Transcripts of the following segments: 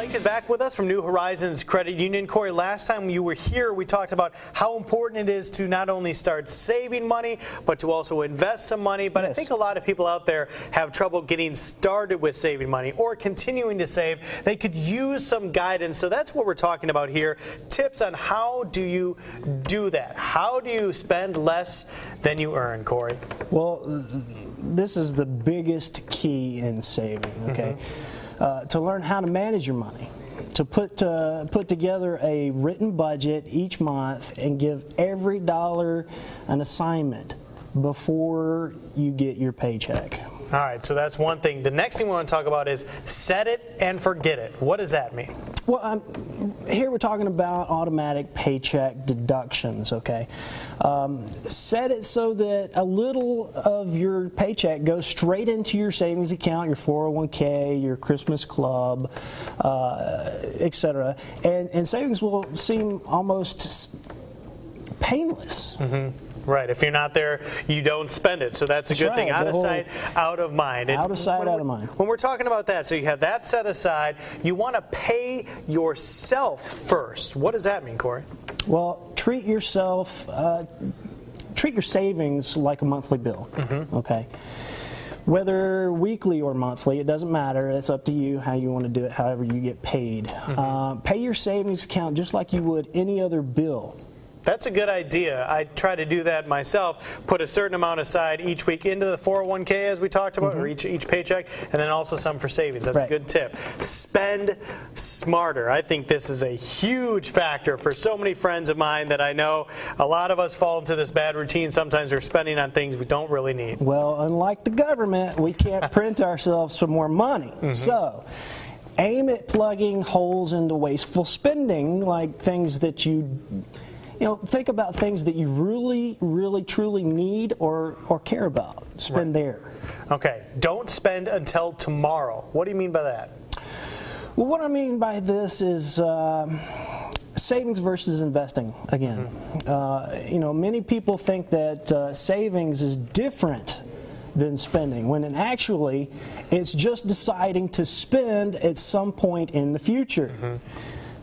Blake is back with us from New Horizons Credit Union. Corey, last time you were here, we talked about how important it is to not only start saving money, but to also invest some money. But I think a lot of people out there have trouble getting started with saving money or continuing to save. They could use some guidance. So that's what we're talking about here. Tips on how do you do that? How do you spend less than you earn, Corey? Well, this is the biggest key in saving, okay? To learn how to manage your money, to put together a written budget each month and give every dollar an assignment before you get your paycheck. All right, so that's one thing. The next thing we want to talk about is set it and forget it. What does that mean? Well, here we're talking about automatic paycheck deductions, okay? Set it so that a little of your paycheck goes straight into your savings account, your 401k, your Christmas club, etc. And savings will seem almost painless. Right. If you're not there, you don't spend it. So that's a good thing. Out of sight, out of mind. Out of sight, out of mind. When we're talking about that, so you have that set aside, you want to pay yourself first. What does that mean, Corey? Well, treat yourself, treat your savings like a monthly bill, okay? Whether weekly or monthly, it doesn't matter. It's up to you how you want to do it, however you get paid. Pay your savings account just like you would any other bill. That's a good idea. I try to do that myself. Put a certain amount aside each week into the 401k, as we talked about, or each paycheck, and then also some for savings. That's a good tip. Spend smarter. I think this is a huge factor for so many friends of mine that I know. A lot of us fall into this bad routine. Sometimes we're spending on things we don't really need. Well, unlike the government, we can't print ourselves for more money. So aim at plugging holes into wasteful spending, like things that think about things that you really, really, truly need or care about. Spend there. Okay. Don't spend until tomorrow. What do you mean by that? Well, what I mean by this is savings versus investing again. Many people think that savings is different than spending, when actually it's just deciding to spend at some point in the future.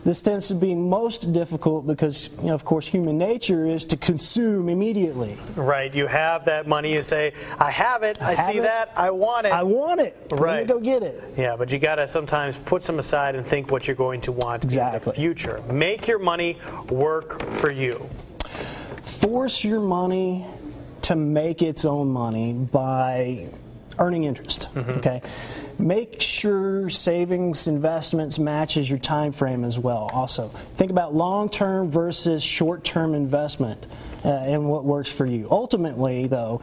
This tends to be most difficult because, of course, human nature is to consume immediately. Right. You have that money. You say, I have it. I see that. I want it. I want it. Right. Let me go get it. Yeah, but you got to sometimes put some aside and think what you're going to want in the future. Make your money work for you. Force your money to make its own money by earning interest. Okay. Make sure savings investments matches your time frame as well. Also, think about long-term versus short-term investment and what works for you. Ultimately, though,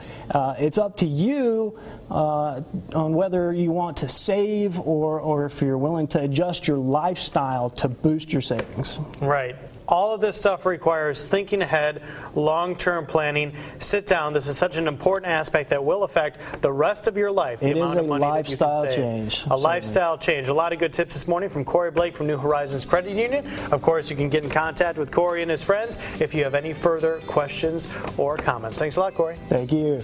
it's up to you on whether you want to save or if you're willing to adjust your lifestyle to boost your savings. Right. All of this stuff requires thinking ahead, long-term planning. Sit down. This is such an important aspect that will affect the rest of your life. It is a lifestyle change. A lifestyle change. A lot of good tips this morning from Corey Blake from New Horizons Credit Union. Of course, you can get in contact with Corey and his friends if you have any further questions or comments. Thanks a lot, Corey. Thank you.